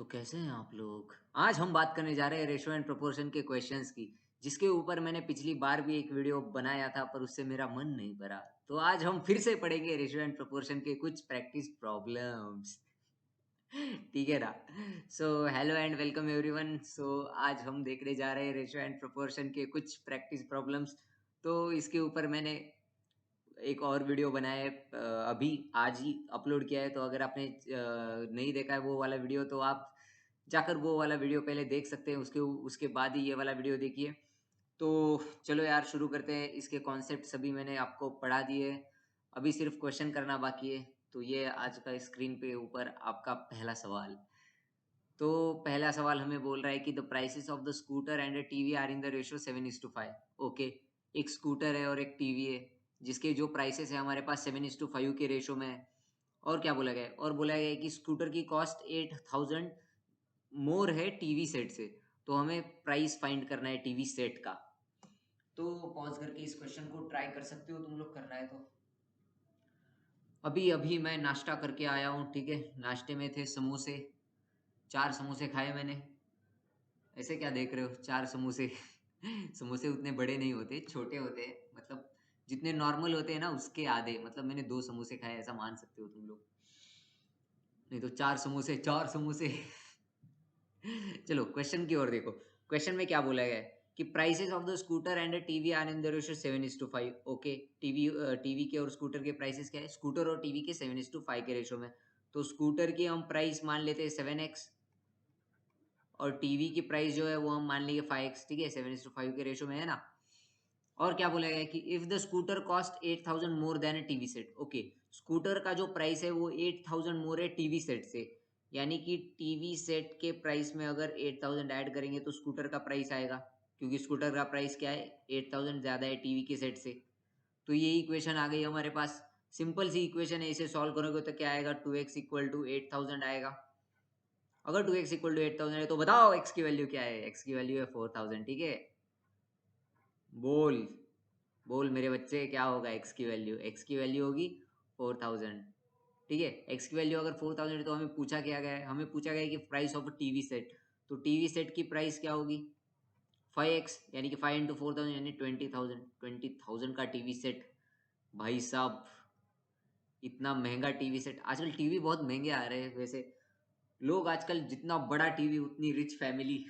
तो कैसे हैं आप लोग? आज हम बात करने जा रहे हैं रेशो एंड प्रोपोर्शन के क्वेश्चंस की, जिसके ऊपर मैंने पिछली बार भी एक वीडियो बनाया था पर उससे मेरा मन नहीं भरा। तो आज हम फिर से पढ़ेंगे रेशो एंड प्रोपोर्शन के कुछ प्रैक्टिस प्रॉब्लम्स। ठीक है ना? So hello and welcome everyone. So आज हम देखने जा रहे हैं रेशो एंड प्रोपोर्शन के कुछ प्रैक्टिस प्रॉब्लम्स। तो इसके ऊपर मैंने एक और वीडियो बनाया है, अभी आज ही अपलोड किया है। तो अगर आपने नहीं देखा है वो वाला वीडियो तो आप जाकर वो वाला वीडियो पहले देख सकते हैं, उसके उसके बाद ही ये वाला वीडियो देखिए। तो चलो यार शुरू करते हैं। इसके कॉन्सेप्ट सभी मैंने आपको पढ़ा दिए, अभी सिर्फ क्वेश्चन करना बाकी है। तो ये आज का स्क्रीन पे ऊपर आपका पहला सवाल। तो पहला सवाल हमें बोल रहा है कि the prices of the scooter and a TV are in the ratio 7:5। Okay, एक स्कूटर है और एक टीवी है जिसके जो प्राइसेस है हमारे पास 7:5 के रेशो में है। और क्या बोला गया है? और बोला गया है कि स्कूटर की कॉस्ट 8,000 मोर है टीवी सेट से। तो हमें प्राइस फाइंड करना है टीवी सेट का। तो पॉज करके इस क्वेश्चन को ट्राई कर सकते हो तुम लोग, करना है तो। अभी अभी मैं नाश्ता करके आया हूँ, ठीक है। नाश्ते में थे समोसे, 4 समोसे खाए मैंने। ऐसे क्या देख रहे हो? 4 समोसे। समोसे उतने बड़े नहीं होते, छोटे होते हैं, मतलब जितने नॉर्मल होते हैं ना उसके आधे। मतलब मैंने 2 समोसे खाए, ऐसा मान सकते हो तुम लोग। नहीं तो 4 समोसे, 4 समोसे। चलो क्वेश्चन की ओर देखो। क्वेश्चन में क्या बोला गया है कि prices of the scooter and TV are in the ratio 7:5। Okay, TV TV के और स्कूटर के प्राइसेस क्या है? स्कूटर और टीवी के 7:5 के रेशियो में। तो स्कूटर की हम प्राइस मान लेते हैं 7x, और टीवी की प्राइस जो है वो हम मान लेंगे 5x। ठीक है, 7:5 के रेशियो में है ना। और क्या बोला गया कि if the scooter cost 8,000 more than a TV set. Okay, scooter का जो प्राइस है वो 8,000 मोर है टीवी सेट से। यानी कि टीवी सेट के प्राइस में अगर 8,000 ऐड करेंगे तो स्कूटर का प्राइस आएगा, क्योंकि स्कूटर का प्राइस क्या है? 8,000 ज्यादा है टीवी के सेट से। तो ये इक्वेशन आ गई हमारे पास। सिंपल सी इक्वेशन है, इसे सॉल्व करोगे तो क्या आएगा? 2x इक्वल टू 8,000 आएगा। अगर 2x इक्वल टू 8,000 है तो बताओ x की वैल्यू क्या है? x की वैल्यू है 4,000। ठीक है, बोल बोल मेरे बच्चे, क्या होगा x की वैल्यू? x की वैल्यू होगी 4,000। ठीक है, x की वैल्यू अगर 4,000 है तो हमें पूछा क्या गया है? हमें पूछा गया है कि प्राइस ऑफ टीवी सेट। तो टीवी सेट की प्राइस क्या होगी? 5x, यानी कि 5 × 4,000 यानी 20,000। 20,000 का टीवी सेट। भाई साहब, इतना महंगा टीवी सेट! आजकल टीवी बहुत महंगे आ रहे हैं वैसे। लोग आजकल जितना बड़ा टीवी उतनी रिच फैमिली।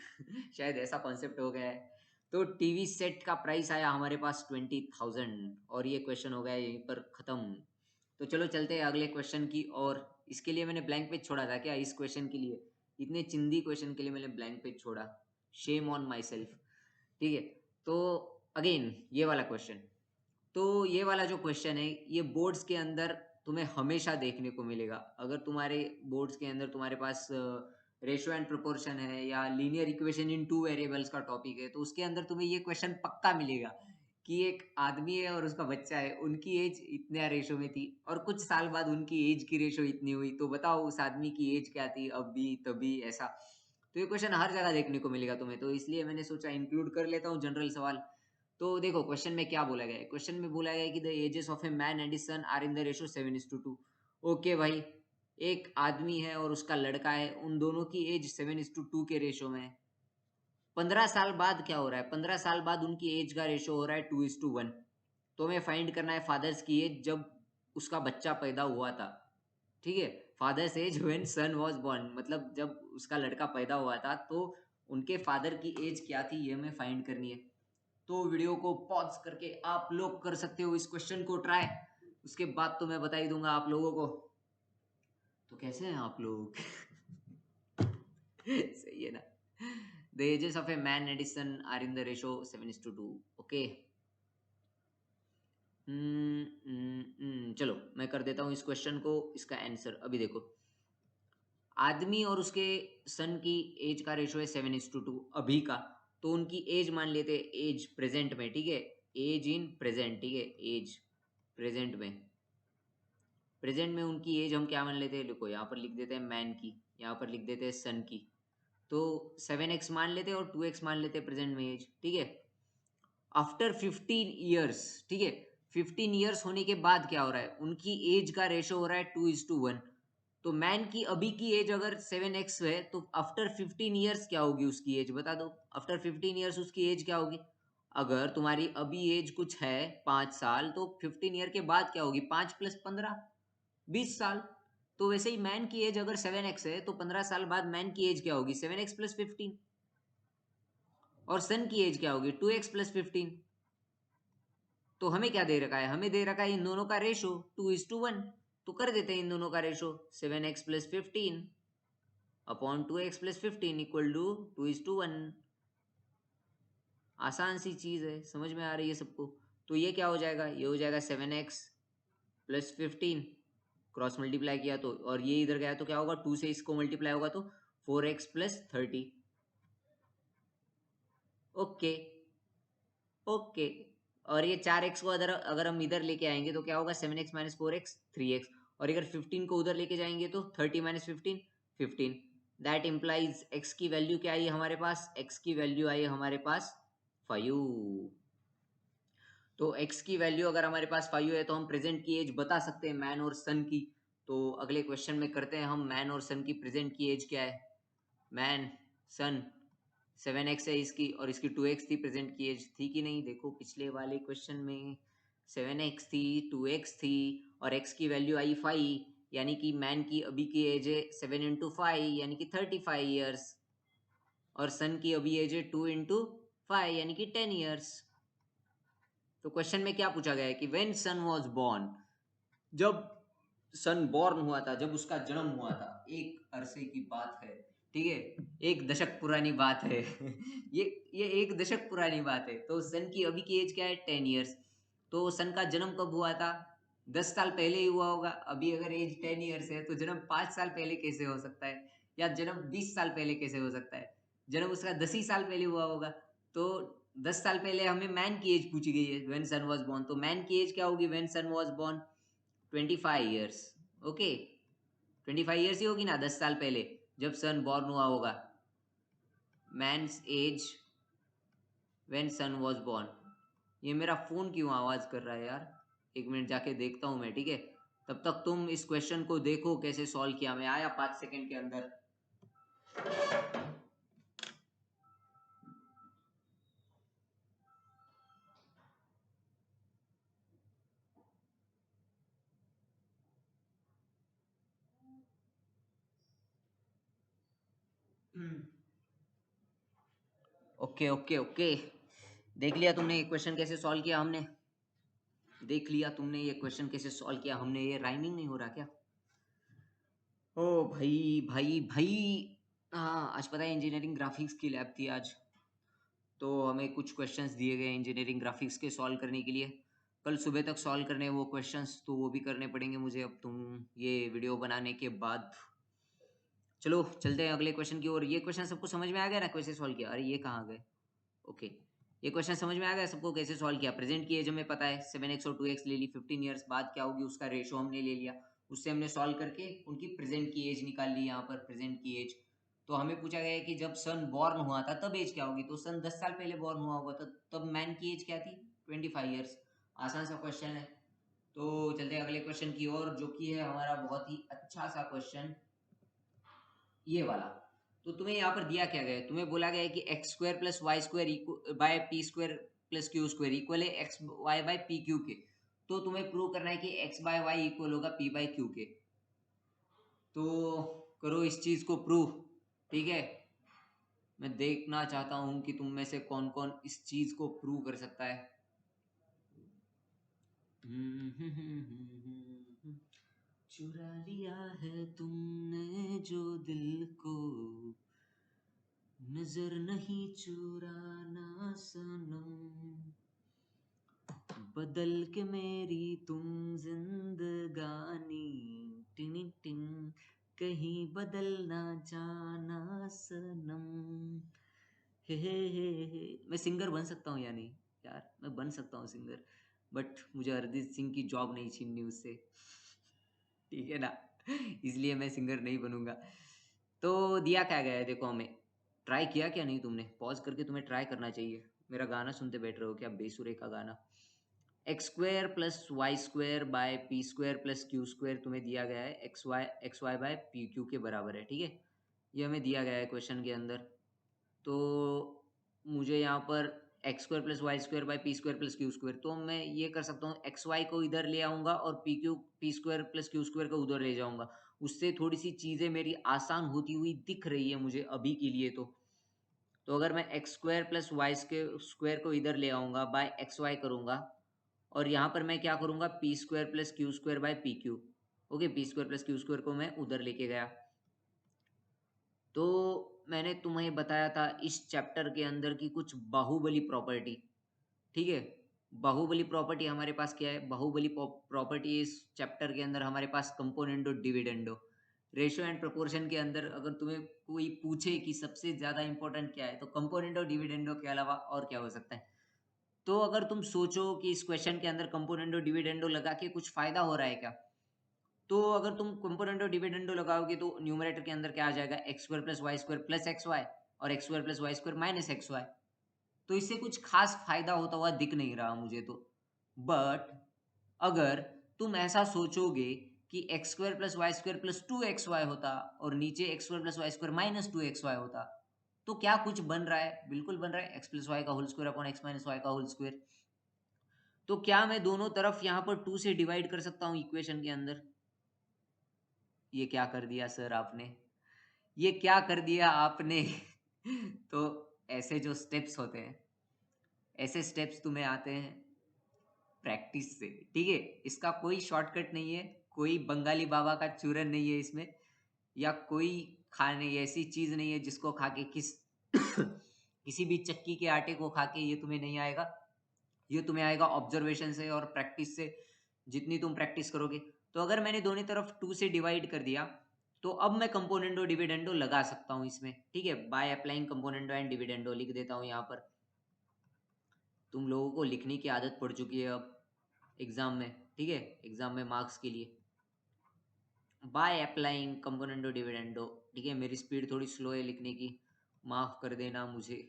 शायद ऐसा कॉन्सेप्ट हो गया है। तो टीवी सेट का प्राइस आया हमारे पास 20,000, और ये क्वेश्चन हो गया यहीं पर खत्म। तो चलो चलते हैं अगले क्वेश्चन की। और इसके लिए मैंने ब्लैंक पेज छोड़ा था क्या? इस क्वेश्चन के लिए, इतने चिंदी क्वेश्चन के लिए मैंने ब्लैंक पेज छोड़ा। Shame on my self. ठीक है, तो अगेन ये वाला क्वेश्चन। तो ये वाला जो क्वेश्चन है ये बोर्ड्स के अंदर तुम्हें हमेशा देखने को मिलेगा। अगर तुम्हारे बोर्ड्स के अंदर तुम्हारे पास रेशियो एंड प्रोपोर्शन है या linear equation in two variables का टॉपिक है, तो उसके अंदर तुम्हें ये क्वेश्चन पक्का मिलेगा कि एक आदमी है और उसका बच्चा है, उनकी एज इतने रेशो में थी और कुछ साल बाद उनकी एज की रेशो इतनी हुई। तो बताओ उस आदमी की एज क्या थी अभी तभी, ऐसा। तो ये क्वेश्चन हर जगह देखने को मिलेगा तुम्हें, तो इसलिए मैंने सोचा इंक्लूड कर लेता हूँ जनरल सवाल। तो देखो क्वेश्चन में क्या बोला गया है। क्वेश्चन में बोला गया है कि the ages of a man and his son are in the ratio 7:2। Okay भाई, एक आदमी है और उसका लड़का है, उन दोनों की एज 7:2 के रेशियो में है। 15 साल बाद क्या हो रहा है? 15 साल बाद उनकी एज का रेशियो हो रहा है 2:1। तो हमें फाइंड करना है फादर्स की एज जब उसका बच्चा पैदा हुआ था। ठीक है, father's age when son was born, मतलब जब उसका लड़का पैदा हुआ था तो उनके फादर की एज क्या थी, ये हमें फाइंड करनी है। तो वीडियो को पॉज करके आप लोग कर सकते हो इस क्वेश्चन को ट्राई। उसके बाद तो मैं बता ही दूंगा आप लोगों को। तो कैसे हैं आप लोग? सही है ना? The ages of a man and his son are in the ratio 7:2। Okay. चलो मैं कर देता हूँ इस क्वेश्चन को, इसका आंसर अभी देखो। आदमी और उसके सन की एज का रेशियो है 7:2 अभी का। तो उनकी एज मान लेते हैं, एज प्रेजेंट में। ठीक है, एज इन प्रेजेंट। ठीक है, एज प्रेजेंट में। प्रेजेंट में उनकी एज हम क्या मान लेते हैं? देखो यहाँ पर लिख देते हैं मैन की, यहाँ पर लिख देते हैं सन की। तो 7x मान लेते हैं और 2x मान लेते हैं प्रेजेंट में एज। ठीक है, आफ्टर 15 ईयर्स। ठीक है, 15 ईयर्स होने के बाद क्या हो रहा है? उनकी एज का रेशो हो रहा है 2:1। तो मैन की अभी की एज अगर 7x है तो आफ्टर 15 ईयर्स क्या होगी उसकी एज, बता दो। आफ्टर 15 ईयर्स उसकी एज क्या होगी? अगर तुम्हारी अभी एज कुछ है 5 साल, तो 15 ईयर के बाद क्या होगी? 5 + 15 20 साल। तो वैसे ही मैन की एज अगर 7x है तो 15 साल बाद मैन की एज क्या होगी? 7x + 15। और सन की एज क्या होगी? 2x + 15। तो हमें क्या दे रखा है? हमें दे रखा है इन दोनों का रेशो 2:1। तो कर देते हैं इन दोनों का ratio 7x + 15 upon 2x + 15 equal to 2:1। आसान सी चीज है, समझ में आ रही है सबको? तो ये क्या हो जाएगा? ये हो जाएगा 7x + 15 क्रॉस मल्टीप्लाई किया तो, और ये इधर गया तो क्या होगा? 2 से इसको मल्टीप्लाई होगा तो 4x + 30। Okay okay. और ये 4x को अगर हम इधर लेके आएंगे तो क्या होगा? 7x - 4x 3x। और अगर 15 को उधर लेके जाएंगे तो 30 - 15 15। दैट इम्प्लाइज x की वैल्यू क्या आई हमारे पास? x की वैल्यू आई हमारे पास 5। तो x की वैल्यू अगर हमारे पास 5 है तो हम प्रेजेंट की एज बता सकते हैं मैन और सन की। तो अगले क्वेश्चन में करते हैं हम, मैन और सन की प्रेजेंट की एज क्या है? मैन सन 7x है इसकी, और इसकी 2x थी प्रेजेंट की एज, थी कि नहीं? देखो पिछले वाले क्वेश्चन में 7x थी, 2x थी, और x की वैल्यू आई 5, यानी कि मैन की अभी की एज है 7 × 5 यानी कि 35 ईयर्स, और सन की अभी एज है 2 × 5 यानी कि 10 ईयर्स। तो क्वेश्चन में क्या पूछा गया है कि व्हेन सन वाज बोर्न, जब सन बॉर्न हुआ था, जब उसका जन्म हुआ था, एक अरसे की बात है, ठीक है, एक दशक पुरानी बात है। ये एक दशक पुरानी बात है। तो सन की अभी की एज क्या है? 10 ईयर्स। तो सन का जन्म कब हुआ था? 10 साल पहले ही हुआ होगा। अभी अगर एज 10 ईयर्स है तो जन्म 5 साल पहले कैसे हो सकता है? या जन्म 20 साल पहले कैसे हो सकता है? जन्म उसका 10 ही साल पहले हुआ होगा। तो 10 साल पहले हमें मैन की एज पूछी गई है, व्हेन सन वाज बोर्न। तो मैन की एज क्या होगी when son was born? 25 years. Okay, 25 years ही होगी ना 10 साल पहले जब सन बॉर्न हुआ होगा। Man's age when son was born. ये मेरा फोन क्यों आवाज कर रहा है यार? एक मिनट जाके देखता हूँ मैं, ठीक है? तब तक तुम इस क्वेश्चन को देखो कैसे सॉल्व किया। मैं आया 5 सेकंड के अंदर। ओके ओके ओके, देख लिया तुमने ये क्वेश्चन कैसे सॉल्व किया हमने? देख लिया तुमने ये क्वेश्चन कैसे सॉल्व किया हमने? ये राइमिंग नहीं हो रहा क्या? ओ भाई भाई भाई। हाँ, आज पता है इंजीनियरिंग ग्राफिक्स की लैब थी आज। तो हमें कुछ क्वेश्चंस दिए गए इंजीनियरिंग ग्राफिक्स के सॉल्व करने के लिए। कल सुबह तक सॉल्व करने हैं वो क्वेश्चंस, तो वो भी करने पड़ेंगे मुझे अब तुम ये वीडियो बनाने के बाद। चलो चलते हैं अगले क्वेश्चन की ओर। ये क्वेश्चन सबको समझ में आ गया ना कैसे सॉल्व किया? अरे ये कहाँ गए? ओके, ये क्वेश्चन समझ में आ गया सबको कैसे सॉल्व किया? प्रेजेंट की एज हमें पता है 7x और 2x ले ली, 15 ईयर्स बाद क्या होगी उसका रेशो हमने ले लिया, उससे हमने सॉल्व करके उनकी प्रेजेंट की एज निकाल ली। यहाँ पर प्रेजेंट की एज, तो हमें पूछा गया है कि जब सन बॉर्न हुआ था तब एज क्या होगी? तो सन 10 साल पहले बॉर्न हुआ होगा, तो तब मैन की एज क्या थी? 25 ईयर्स। आसान सा क्वेश्चन है। तो चलते हैं अगले क्वेश्चन की ओर, जो कि है हमारा बहुत ही अच्छा सा क्वेश्चन, ये वाला। तो तुम्हें यहाँ पर दिया क्या गया है? तुम्हें बोला गया है कि x² + y² by p² + q² equal है xy बाय pq के। तो तुम्हें प्रूव करना है कि x/y इक्वल होगा p/q के। तो करो इस चीज को प्रूव, ठीक है? मैं देखना चाहता हूं कि तुम में से कौन कौन इस चीज को प्रूव कर सकता है। चुरा लिया है तुमने जो दिल को, नजर नहीं चुराना सनम, बदल के मेरी तुम जिंदगानी, टिन टिन कहीं बदल ना जाना सनम। हे। मैं सिंगर बन सकता हूँ या नहीं? यार मैं बन सकता हूँ सिंगर, बट मुझे अरिजीत सिंह की जॉब नहीं छीननी उससे, ठीक है ना? इसलिए मैं सिंगर नहीं बनूंगा। तो दिया क्या गया है देखो हमें। ट्राई किया क्या नहीं तुमने? पॉज करके तुम्हें ट्राई करना चाहिए। मेरा गाना सुनते बैठ रहे हो क्या? बेसुरे का गाना। X square plus Y square by P square plus Q square तुम्हें दिया गया है, X Y by P Q के बराबर है, ठीक है। ये हमें दिया गया है क्वेश्चन के अंदर। तो मुझे यहाँ पर X square plus Y square by P square plus Q square, तो मैं ये कर सकता हूँ एक्स वाई को इधर ले आऊँगा और P square plus Q square को उधर ले जाऊँगा। उससे थोड़ी सी चीज़ें मेरी आसान होती हुई दिख रही है मुझे अभी के लिए। तो अगर मैं X square plus Y square को इधर ले आऊँगा बाय एक्स वाई करूँगा, और यहाँ पर मैं क्या करूँगा P square plus Q square by P Q. Okay, P square plus Q square को मैं उधर लेके गया। तो मैंने तुम्हें बताया था इस चैप्टर के अंदर की कुछ बाहुबली प्रॉपर्टी, ठीक है। बाहुबली प्रॉपर्टी हमारे पास क्या है, बाहुबली प्रॉपर्टी इस चैप्टर के अंदर हमारे पास componendo dividendo ratio and proportion के अंदर अगर तुम्हें कोई पूछे कि सबसे ज्यादा इंपॉर्टेंट क्या है, तो कंपोनेंडो डिविडेंडो के अलावा और क्या हो सकता है। तो अगर तुम सोचो कि इस क्वेश्चन के अंदर कंपोनेंडो डिविडेंडो लगा के कुछ फायदा हो रहा है क्या, तो अगर तुम कंपोनेंडो डिविडेंडो लगाओगे तो न्यूमरेटर के अंदर क्या आ जाएगा, X square plus Y square plus X Y और X square plus Y square minus X Y. तो इससे कुछ खास फायदा होता हुआ दिख नहीं रहा मुझे तो। बट अगर तुम ऐसा सोचोगे कि X square plus Y square plus two X Y होता और नीचे X square plus Y square minus two X Y होता, तो क्या कुछ बन रहा है, बिल्कुल बन रहा है, एक्स प्लस वाई का whole square upon X minus Y का होल स्क्वायर। तो क्या मैं दोनों तरफ यहाँ पर टू से डिवाइड कर सकता हूँ इक्वेशन के अंदर। ये क्या कर दिया सर आपने, ये क्या कर दिया आपने। तो ऐसे जो स्टेप्स होते हैं, ऐसे स्टेप्स तुम्हें आते हैं प्रैक्टिस से, ठीक है। इसका कोई शॉर्टकट नहीं है, कोई बंगाली बाबा का चूरन नहीं है इसमें, या कोई खाने ऐसी चीज नहीं है जिसको खा के किसी भी चक्की के आटे को खा के ये तुम्हें नहीं आएगा। ये तुम्हें आएगा ऑब्जर्वेशन से और प्रैक्टिस से, जितनी तुम प्रैक्टिस करोगे। तो अगर मैंने दोनों तरफ टू से डिवाइड कर दिया, तो अब मैं कंपोनेंडो डिविडेंडो लगा सकता हूँ इसमें, ठीक है। By applying componendo and dividendo लिख देता हूँ यहाँ पर। तुम लोगों को लिखने की आदत पड़ चुकी है अब एग्जाम में, ठीक है, एग्जाम में मार्क्स के लिए। बाय अप्लाइंग कंपोनेंडो डिविडेंडो, ठीक है। मेरी स्पीड थोड़ी स्लो है लिखने की, माफ कर देना मुझे।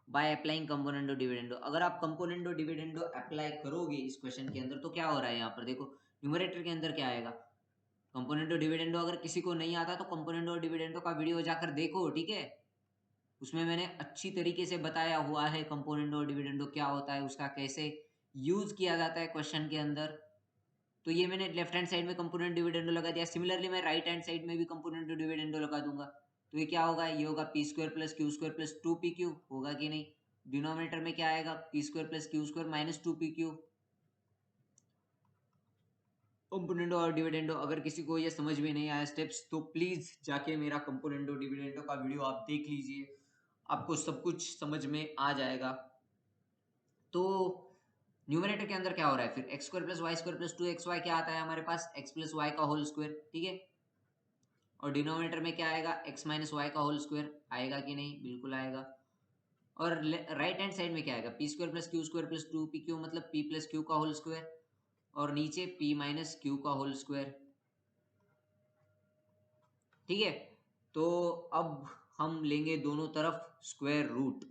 बाय अप्लाइंग कंपोनेंडो डिविडेंडो, अगर आप कंपोनेंडो डिविडेंडो अप्लाई करोगे इस क्वेश्चन के अंदर, तो क्या हो रहा है यहाँ पर देखो, न्यूमरेटर के अंदर क्या आएगा कंपोनेंडो डिविडेंडो। अगर किसी को नहीं आता तो कंपोनेंडो डिविडेंडो का वीडियो जाकर देखो, ठीक है। उसमें मैंने अच्छी तरीके से बताया हुआ है कंपोनेंडो डिविडेंडो क्या होता है, उसका कैसे यूज किया जाता है क्वेश्चन के अंदर। तो ये मैंने लेफ्ट हैंड साइड में कंपोनेंट डिविडेंडो लगा दिया, सिमिलरली मैं राइट हैंड साइड में भी कंपोनेंट डिविडेंडो लगा दूंगा। तो ये क्या होगा, ये होगा P square plus Q square plus to P Q, होगा कि नहीं। डिनोमिनेटर में क्या आएगा, P square plus Q square minus to P Q. Componendo और डिविडेंडो, अगर किसी को ये समझ में नहीं आया स्टेप्स, तो प्लीज जाके मेरा कंपोनेंडो डिविडेंडो का वीडियो आप देख लीजिए, आपको सब कुछ समझ में आ जाएगा। तो न्यूमरेटर के अंदर क्या हो रहा है फिर, X square plus Y square plus two X Y क्या आता है हमारे पास, एक्स प्लस वाई का होल स्क्वायर, ठीक है। और डिनोमिनेटर में क्या आएगा, एक्स माइनस वाई का होल स्क्वायर, आएगा कि नहीं, बिल्कुल आएगा। और राइट हैंड साइड में क्या आएगा, P square plus Q square plus to P Q, मतलब पी प्लस क्यू का होल स्क्वायर, और नीचे पी माइनस क्यू का होल स्क्वायर, ठीक है। तो अब हम लेंगे दोनों तरफ स्क्वायर रूट,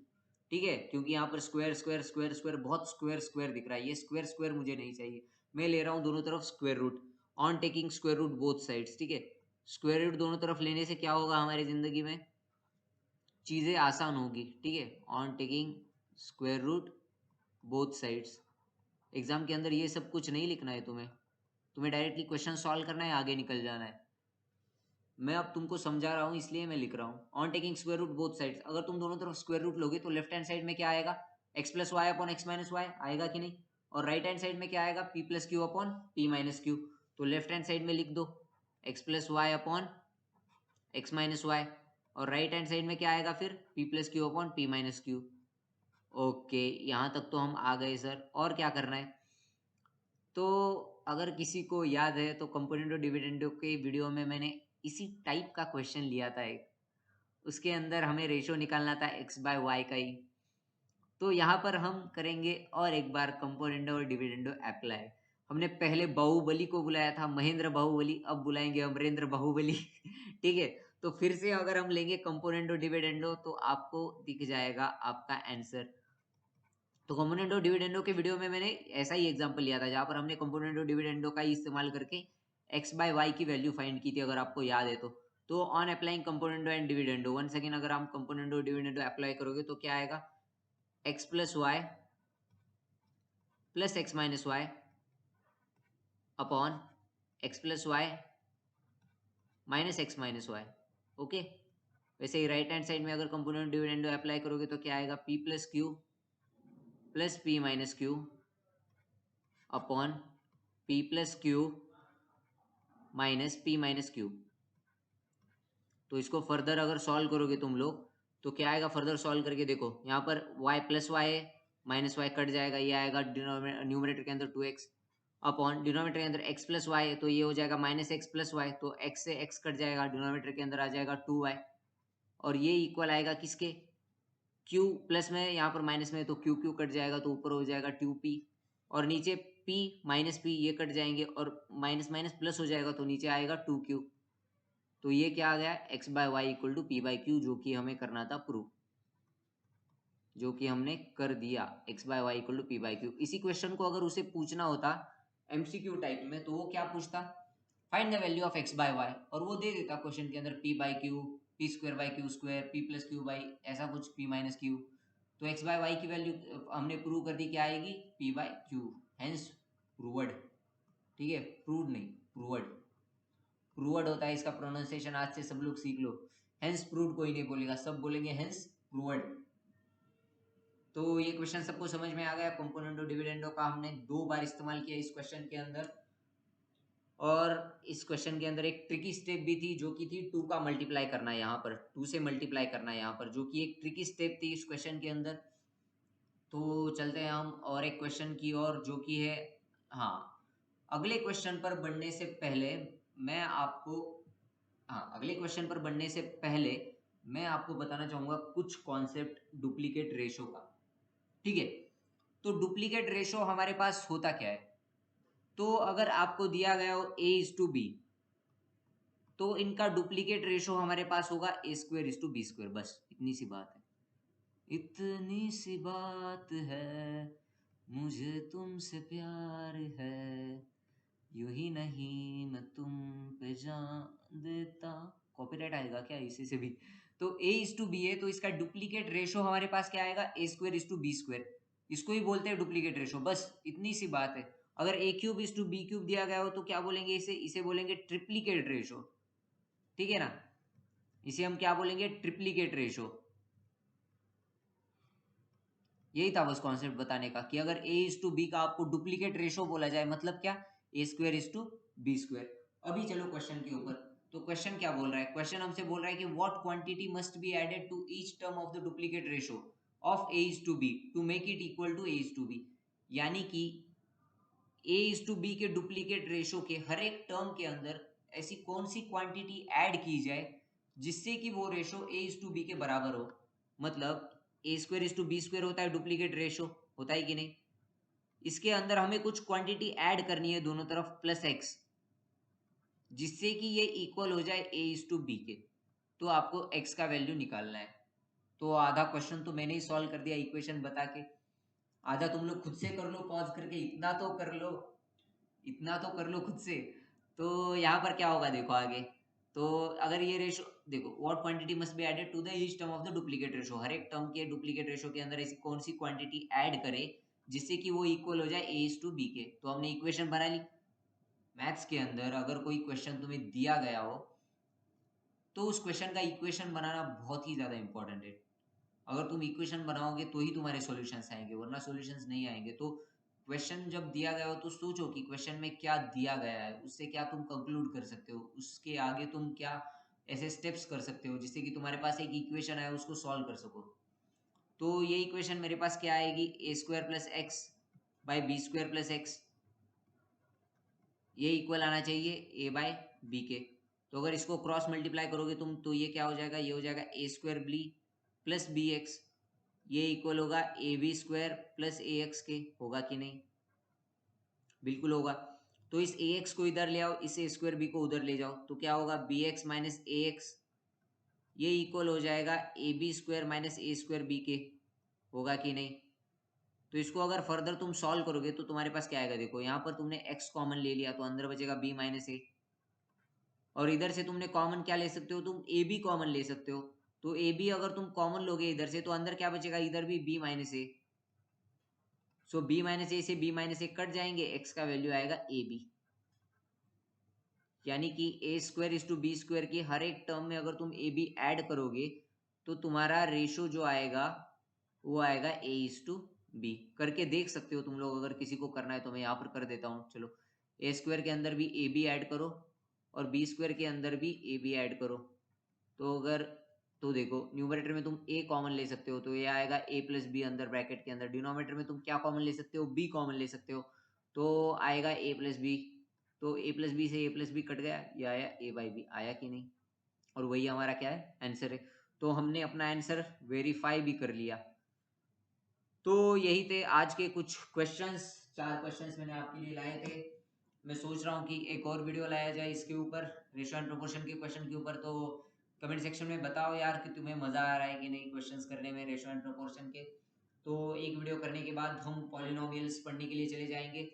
ठीक है, क्योंकि यहाँ पर स्क्वायर स्क्वायर स्क्वायर स्क्वायर बहुत स्क्वायर स्क्वायर दिख रहा है, ये स्क्वायर स्क्वायर मुझे नहीं चाहिए। मैं ले रहा हूँ दोनों तरफ square root, on taking square root both sides, ठीक है। स्क्वायर रूट दोनों तरफ लेने से क्या होगा हमारी जिंदगी में, चीजें आसान होगी, ठीक है। On taking square root both sides. Exam के अंदर ये सब कुछ नहीं लिखना है तुम्हें, तुम्हें डायरेक्टली क्वेश्चन सॉल्व करना है, आगे निकल जाना है। मैं अब तुमको समझा रहा हूँ इसलिए मैं लिख रहा हूँ on taking square root both sides. अगर तुम दोनों तरफ स्क्वायर रूट लोगे तो लेफ्ट हैंड साइड में क्या आएगा, X plus Y upon X minus Y, आएगा कि नहीं। और राइट हैंड साइड में क्या आएगा, P plus Q upon P minus Q. तो लेफ्ट हैंड साइड में लिख दो X plus Y upon X minus Y, और राइट हैंड साइड में क्या आएगा फिर, P plus Q upon P minus Q. Okay, यहाँ तक तो हम आ गए सर, और क्या करना है। तो अगर किसी को याद है तो कंपोनेंटो डिविडेंडो के वीडियो में मैंने इसी टाइप का क्वेश्चन लिया था एक, उसके अंदर हमें रेशो निकालना था एक्स बाय वाई का ही। तो यहाँ पर हम करेंगे और एक बार कंपोनेंडो और डिविडेंडो अप्लाई। हमने पहले बाहुबली को बुलाया था महेंद्र बाहुबली, अब बुलाएंगे अमरेंद्र बाहुबली। ठीक है। तो फिर से अगर हम लेंगे कंपोनेंडो डिविडेंडो, तो आपको दिख जाएगा आपका आंसर। तो कंपोनेंट ऑफ डिविडेंडो के वीडियो में मैंने ऐसा ही एग्जांपल लिया था जहां पर हमने कंपोनेंट ऑफ डिविडेंडो का ही इस्तेमाल करके x बाय वाई की वैल्यू फाइंड की थी, अगर आपको याद है तो on applying component and dividendo, one second, अगर हम कंपोनेंट ऑफ डिविडेंडो अप्लाई करोगे तो क्या आएगा, x plus Y plus X minus Y upon X plus Y minus X minus Y. Okay, वैसे ही राइट हैंड साइड में अगर कंपोनेंट डिविडेंडो अप्लाई करोगे तो क्या आएगा, p plus Q plus P minus Q upon p plus Q minus P minus Q. तो इसको फर्दर अगर सॉल्व करोगे तुम लोग तो क्या आएगा, फर्दर सॉल्व करके देखो, यहाँ पर y प्लस वाई है, माइनस वाई कट जाएगा, ये आएगा न्यूमरेटर के अंदर 2x अपॉन डिनोमिनेटर के अंदर x प्लस वाई है तो ये हो जाएगा माइनस एक्स प्लस वाई, तो x से x कट जाएगा, डिनोमिनेटर के अंदर आ जाएगा 2y, और ये इक्वल आएगा किसके, q प्लस में, यहाँ पर माइनस में तो q q कट जाएगा तो ऊपर हो जाएगा 2p, और नीचे p माइनस p ये कट जाएंगे और माइनस माइनस प्लस हो जाएगा तो नीचे आएगा 2q। तो ये क्या आ गया, x by Y equal to P by Q, जो कि हमें करना था प्रूव, जो कि हमने कर दिया, x by Y equal to P by Q. इसी क्वेश्चन को अगर उसे पूछना होता एमसीक्यू टाइप में तो वो क्या पूछता, find the value of x by Y, और वो दे देता क्वेश्चन के अंदर p by Q, P square by Q square, p plus Q by ऐसा कुछ p माइनस क्यू। तो x बाय वाई की वैल्यू हमने प्रूव कर दी, क्या आएगी, p by Q, hence proved. ठीक है, प्रूव नहीं, प्रूव्ड, प्रूव्ड होता है इसका प्रोनाउंसिएशन, आज से सब लोग सीख लो, हेंस प्रूव्ड कोई नहीं बोलेगा, सब बोलेंगे हेंस प्रूव्ड। तो ये क्वेश्चन सबको समझ में आ गया, कंपोनेंट डिविडेंडो का हमने 2 बार इस्तेमाल किया इस क्वेश्चन के अंदर, और इस क्वेश्चन के अंदर एक ट्रिकी स्टेप भी थी जो कि थी 2 का मल्टीप्लाई करना, यहाँ पर 2 से मल्टीप्लाई करना यहाँ पर, जो कि एक ट्रिकी स्टेप थी इस क्वेश्चन के अंदर। तो चलते हैं हम और एक क्वेश्चन की और, जो कि है, हाँ, अगले क्वेश्चन पर बढ़ने से पहले मैं आपको, हाँ, अगले क्वेश्चन पर बढ़ने से पहले मैं आपको बताना चाहूंगा कुछ कॉन्सेप्ट डुप्लीकेट रेशो का। ठीक है, तो डुप्लीकेट रेशो हमारे पास होता क्या है, तो अगर आपको दिया गया हो a इज टू बी, तो इनका डुप्लीकेट रेशो हमारे पास होगा A square is to B square, बस इतनी सी बात है, इतनी सी बात है, मुझे तुमसे प्यार है, यूं ही नहीं मैं तुम पे जान देता। कॉपीराइट आएगा क्या इसी से भी, तो a इज टू बी है तो इसका डुप्लीकेट रेशो हमारे पास क्या आएगा, A square is to B square, इसको ही बोलते हैं डुप्लीकेट रेशो, बस इतनी सी बात है। अगर A cube is to B cube दिया गया हो तो क्या बोलेंगे इसे, इसे बोलेंगे ट्रिप्लीकेट रेशो। ठीक है ना, इसे हम क्या बोलेंगे, ट्रिप्लीकेट रेशो। यही था बस कॉन्सेप्ट बताने का, कि अगर a इज टू बी का आपको डुप्लीकेट रेशो बोला जाए, मतलब क्या, A square is to B square. अभी चलो क्वेश्चन के ऊपर, तो क्वेश्चन क्या बोल रहा है, क्वेश्चन हमसे बोल रहा है कि what quantity must be added to each term of the duplicate ratio of a is to B to make it equal to a is to B, यानी कि a इज टू बी के duplicate ratio के हर एक term के अंदर ऐसी कौन सी क्वांटिटी ऐड की जाए जिससे कि वो ratio a is to B के बराबर हो। मतलब A square is to B square होता है डुप्लीकेट रेशो, होता है कि नहीं, इसके अंदर हमें कुछ क्वांटिटी ऐड करनी है दोनों तरफ प्लस एक्स, जिससे कि ये इक्वल हो जाए ए इज टू बी के, तो आपको एक्स का वैल्यू निकालना है। तो आधा क्वेश्चन तो मैंने ही सॉल्व कर दिया इक्वेशन बता के, आधा तुम लोग खुद से कर लो पॉज करके, इतना तो कर लो, इतना तो कर लो खुद से। तो यहाँ पर क्या होगा देखो आगे, तो अगर ये रेशो देखो, what quantity must be added to the each term of the duplicate ratio, हर एक टर्म के डुप्लीकेट रेशो के अंदर ऐसी कौन सी क्वांटिटी ऐड करे जिससे कि वो इक्वल हो जाए ए इज टू बी के। तो हमने इक्वेशन बना ली। मैथ्स के अंदर अगर कोई क्वेश्चन तुम्हें दिया गया हो तो उस क्वेश्चन का इक्वेशन बनाना बहुत ही ज्यादा इंपॉर्टेंट है। अगर तुम इक्वेशन बनाओगे तो ही तुम्हारे सॉल्यूशंस आएंगे, वरना सॉल्यूशंस नहीं आएंगे। तो क्वेश्चन जब दिया गया हो तो सोचो कि क्वेश्चन में क्या दिया गया है, उससे क्या तुम कंक्लूड कर सकते हो, उसके आगे तुम क्या ऐसे स्टेप्स कर सकते हो जिससे कि तुम्हारे पास एक इक्वेशन है उसको सॉल्व कर सको। तो ये इक्वेशन मेरे पास क्या आएगी, A square plus X by B square plus X, ये इक्वल आना चाहिए ए बाय बी के। तो अगर इसको क्रॉस मल्टीप्लाई करोगे तुम तो ये क्या हो जाएगा, ये हो जाएगा A square B plus B X, ये इक्वल होगा A B square plus A X के, होगा कि नहीं, बिल्कुल होगा। तो इस ए एक्स को इधर ले आओ, इस ए स्क्वायर बी को उधर ले जाओ, तो क्या होगा, B X minus A X, ये इक्वल हो जाएगा A B square minus A square B के, होगा कि नहीं। तो इसको अगर फर्दर तुम सॉल्व करोगे तो तुम्हारे पास क्या आएगा, देखो यहाँ पर तुमने x कॉमन ले लिया तो अंदर बचेगा b माइनस ए, और इधर से तुमने कॉमन क्या ले सकते हो, तुम ए बी कॉमन ले सकते हो। तो ए बी अगर तुम कॉमन लोगे इधर से तो अंदर क्या बचेगा, इधर भी b minus A. So b minus A से b माइनस ए कट जाएंगे, x का वैल्यू आएगा ए बी। यानी कि A square is to B square की हर एक टर्म में अगर तुम ए बी ऐड करोगे तो तुम्हारा रेशो जो आएगा वो आएगा ए इज टू बी। करके देख सकते हो तुम लोग, अगर किसी को करना है तो मैं यहाँ पर कर देता हूँ। चलो, ए स्क्वायर के अंदर भी ए बी ऐड करो और बी स्क्वायर के अंदर भी ए बी ऐड करो। तो अगर, तो देखो न्यूमरेटर में तुम a कॉमन ले सकते हो तो ये आएगा a प्लस बी अंदर ब्रैकेट के अंदर। डिनोमिनेटर में तुम क्या कॉमन ले सकते हो, b कॉमन ले सकते हो तो आएगा a प्लस बी। तो a प्लस बी से a प्लस बी कट गया, ये आया a बाई बी, आया कि नहीं। और वही हमारा क्या है, आंसर है। तो हमने अपना आंसर वेरीफाई भी कर लिया। तो यही थे आज के कुछ क्वेश्चंस, 4 क्वेश्चंस मैंने आपके लिए लाए थे। मैं सोच रहा हूँ कि एक और वीडियो लाया जाए इसके ऊपर, रेशियो एंड प्रोपोर्शन के क्वेश्चन के ऊपर। तो कमेंट सेक्शन में बताओ यार कि तुम्हें मज़ा आ रहा है कि नहीं क्वेश्चंस करने में रेशियो एंड प्रोपोर्शन के। तो एक वीडियो करने के बाद हम पॉलिनोमियल्स पढ़ने के लिए चले जाएंगे।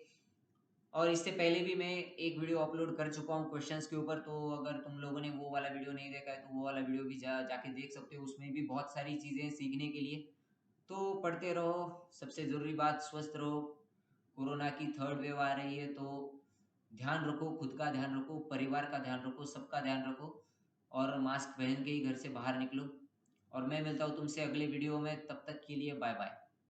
और इससे पहले भी मैं एक वीडियो अपलोड कर चुका हूँ क्वेश्चंस के ऊपर, तो अगर तुम लोगों ने वो वाला वीडियो नहीं देखा है तो वो वाला वीडियो भी जाके देख सकते हो। उसमें भी बहुत सारी चीज़ें सीखने के लिए। तो पढ़ते रहो, सबसे ज़रूरी बात स्वस्थ रहो। कोरोना की 3rd वेव आ रही है तो ध्यान रखो, खुद का ध्यान रखो, परिवार का ध्यान रखो, सबका ध्यान रखो। और मास्क पहन के ही घर से बाहर निकलो। और मैं मिलता हूँ तुमसे अगले वीडियो में, तब तक के लिए बाय बाय।